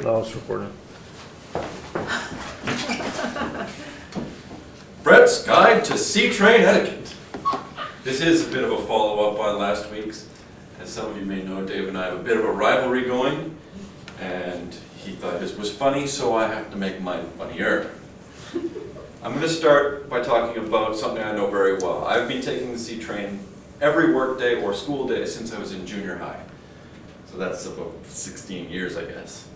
No, it's recording. Brett's Guide to C-Train Etiquette. This is a bit of a follow-up on last week's. As some of you may know, Dave and I have a bit of a rivalry going, and he thought his was funny, so I have to make mine funnier. I'm going to start by talking about something I know very well. I've been taking the C-Train every work day or school day since I was in junior high. So that's about 16 years, I guess.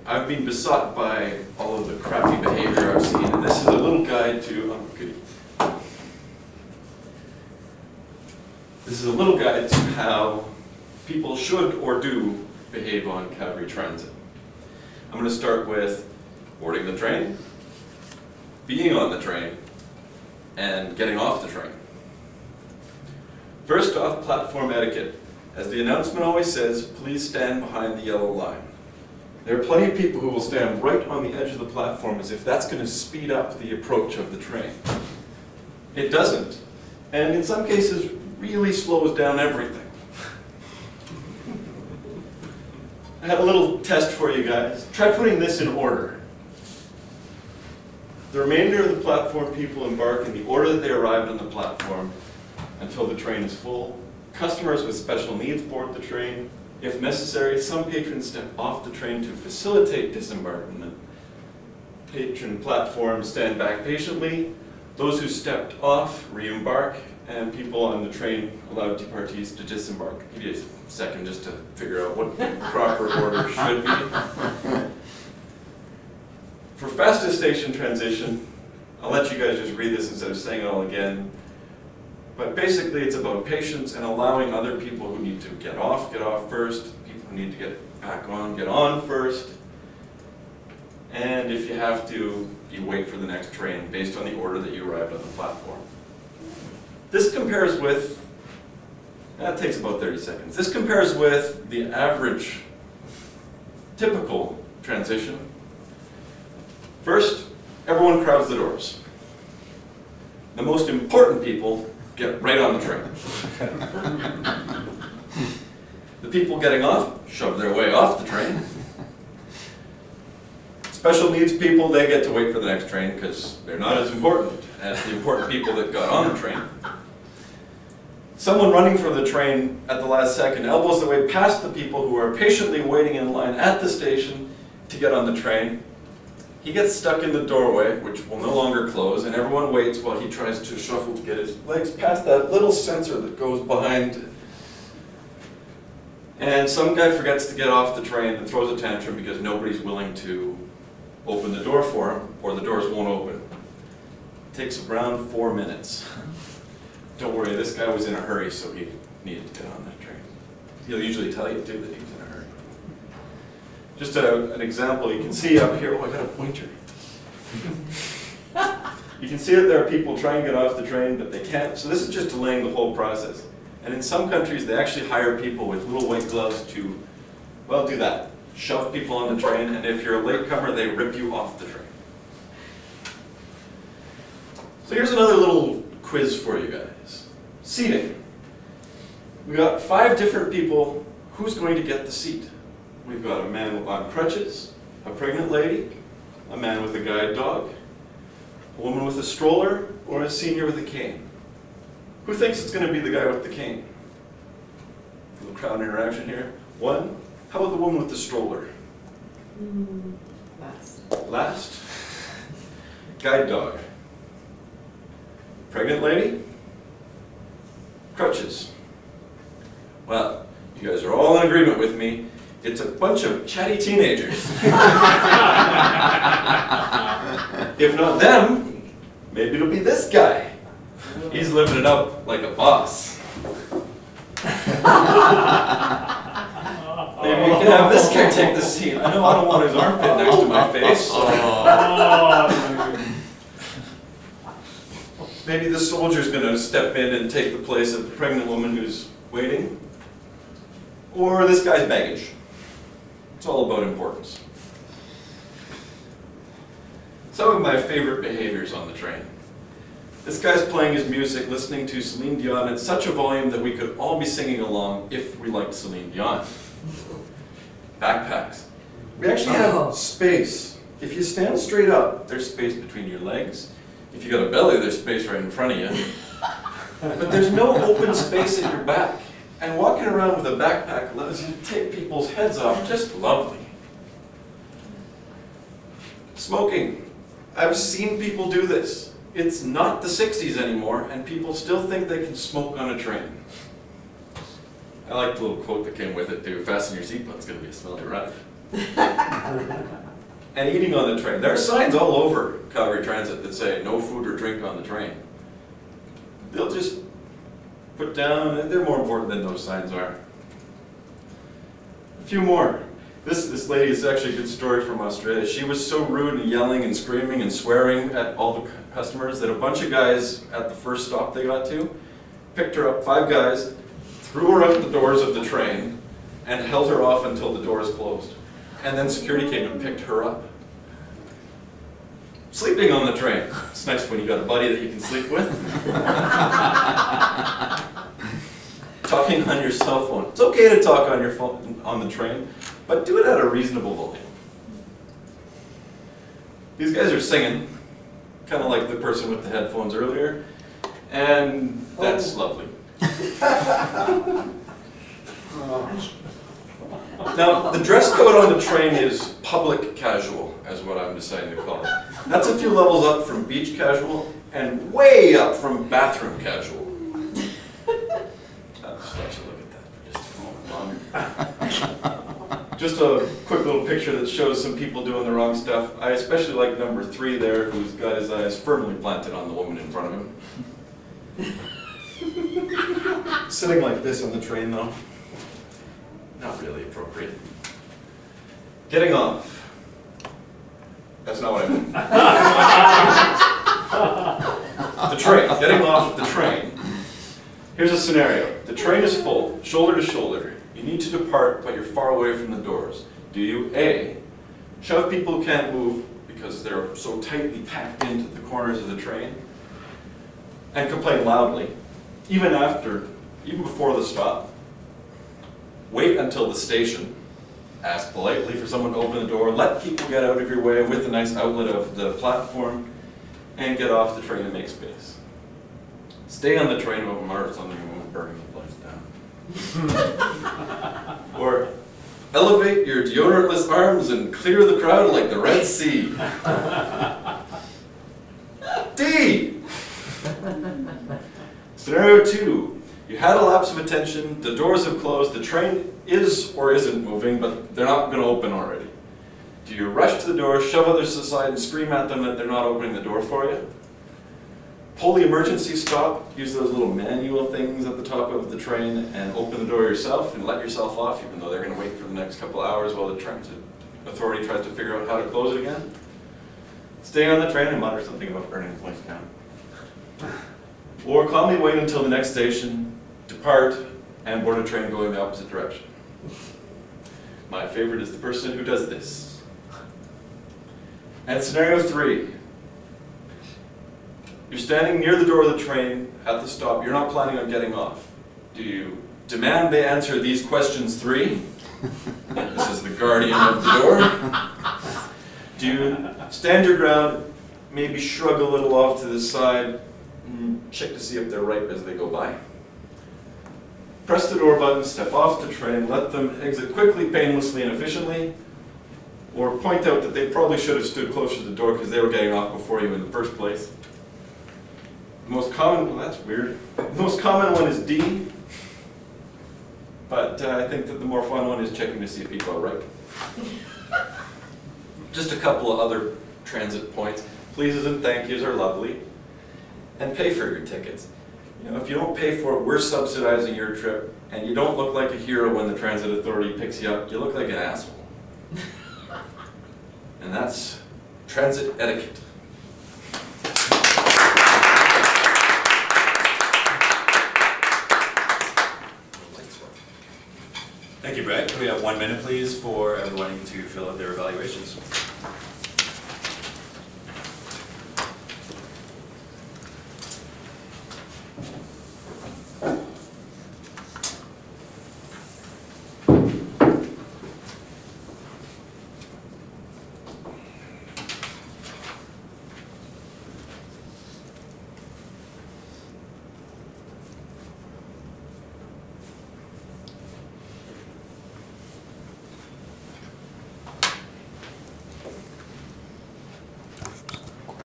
I've been besought by all of the crappy behavior I've seen, and this is a little guide to, oh goody. This is a little guide to how people should or do behave on Calgary Transit. I'm going to start with boarding the train, being on the train, and getting off the train. First off, platform etiquette. As the announcement always says, please stand behind the yellow line. There are plenty of people who will stand right on the edge of the platform as if that's going to speed up the approach of the train. It doesn't, and in some cases really slows down everything. I have a little test for you guys. Try putting this in order. The remainder of the platform people embark in the order that they arrived on the platform until the train is full. Customers with special needs board the train. If necessary, some patrons step off the train to facilitate disembarkment. Patron platforms stand back patiently. Those who stepped off re-embark, and people on the train allow departees to disembark. Give you a second just to figure out what the proper order should be. For fastest station transition, I'll let you guys just read this instead of saying it all again. But basically it's about patience and allowing other people who need to get off first, people who need to get back on, get on first. And if you have to, you wait for the next train based on the order that you arrived on the platform. This compares with, that takes about 30 seconds. This compares with the average, typical transition. First, everyone crowds the doors. The most important people get right on the train. The people getting off shove their way off the train. Special needs people, they get to wait for the next train because they're not as important as the important people that got on the train. Someone running for the train at the last second elbows their way past the people who are patiently waiting in line at the station to get on the train. He gets stuck in the doorway, which will no longer close, and everyone waits while he tries to shuffle to get his legs past that little sensor that goes behind. And some guy forgets to get off the train and throws a tantrum because nobody's willing to open the door for him, or the doors won't open. It takes around 4 minutes. Don't worry, this guy was in a hurry, so he needed to get on that train. He'll usually tell you too that he was in a hurry. Just an example, you can see up here, oh, I got a pointer. You can see that there are people trying to get off the train, but they can't. So this is just delaying the whole process. And in some countries, they actually hire people with little white gloves to, well, do that. Shove people on the train, and if you're a latecomer, they rip you off the train. So here's another little quiz for you guys. Seating. We got 5 different people. Who's going to get the seat? We've got a man on crutches, a pregnant lady, a man with a guide dog, a woman with a stroller, or a senior with a cane. Who thinks it's going to be the guy with the cane? A little crowd interaction here. 1. How about the woman with the stroller? Last. Last. Guide dog. Pregnant lady. Crutches. Well, you guys are all in agreement with me. It's a bunch of chatty teenagers. If not them, maybe it'll be this guy. He's living it up like a boss. Maybe we can have this guy take the seat. I know I don't want his armpit next to my face. Maybe the soldier's going to step in and take the place of the pregnant woman who's waiting. Or this guy's baggage. It's all about importance. Some of my favorite behaviors on the train. This guy's playing his music, listening to Celine Dion at such a volume that we could all be singing along if we liked Celine Dion. Backpacks. We actually have space. If you stand straight up, there's space between your legs. If you got a belly, there's space right in front of you. But there's no open space at your back. And walking around with a backpack allows you to take people's heads off just lovely. Smoking. I've seen people do this. It's not the 60s anymore, and people still think they can smoke on a train. I like the little quote that came with it too, fasten your seatbelt, it's going to be a smelly ride. And eating on the train. There are signs all over Calgary Transit that say no food or drink on the train. They'll just put down, they're more important than those signs are. A few more. This lady is actually a good story from Australia. She was so rude and yelling and screaming and swearing at all the customers that a bunch of guys at the first stop they got to picked her up, 5 guys, threw her out the doors of the train and held her off until the doors closed. And then security came and picked her up. Sleeping on the train. It's nice when you got a buddy that you can sleep with. Talking on your cell phone. It's okay to talk on your phone on the train, but do it at a reasonable volume. These guys are singing, kind of like the person with the headphones earlier, and that's lovely. Now, the dress code on the train is public casual, is what I'm deciding to call it. That's a few levels up from beach casual, and way up from bathroom casual. I'll just let you look at that for just a moment longer. Just a quick little picture that shows some people doing the wrong stuff. I especially like number 3 there, who's got his eyes firmly planted on the woman in front of him. Sitting like this on the train, though. Not really appropriate. Getting off. That's not what I meant. The train. Getting off the train. Here's a scenario. The train is full, shoulder to shoulder. You need to depart, but you're far away from the doors. Do you A, shove people who can't move because they're so tightly packed into the corners of the train, and complain loudly, even before the stop? Wait until the station, ask politely for someone to open the door, let people get out of your way with a nice outlet of the platform, and get off the train and make space. Stay on the train about Mars, something you won't burn the place down. Or elevate your deodorantless arms and clear the crowd like the Red Sea. D! Scenario 2. You had a lapse of attention, the doors have closed, the train is or isn't moving, but they're not going to open already. Do you rush to the door, shove others aside, and scream at them that they're not opening the door for you? Pull the emergency stop, use those little manual things at the top of the train, and open the door yourself and let yourself off, even though they're going to wait for the next couple hours while the transit authority tries to figure out how to close it again? Stay on the train and mutter something about burning the place down. Or calmly wait until the next station, depart, and board a train going the opposite direction. My favorite is the person who does this. And scenario 3. You're standing near the door of the train at the stop. You're not planning on getting off. Do you demand they answer these questions 3? This is the guardian of the door. Do you stand your ground, maybe shrug a little off to the side, check to see if they're ripe as they go by? Press the door button, step off the train, let them exit quickly, painlessly, and efficiently, or point out that they probably should have stood closer to the door because they were getting off before you in the first place. The most common, well, that's weird. The most common one is D, but I think that the more fun one is checking to see if people are ripe. Just a couple of other transit points. Pleases and thank yous are lovely. And pay for your tickets. You know, if you don't pay for it, we're subsidizing your trip, and you don't look like a hero when the transit authority picks you up. You look like an asshole. And that's transit etiquette. Thank you, Brett. Can we have 1 minute, please, for everyone to fill out their evaluations?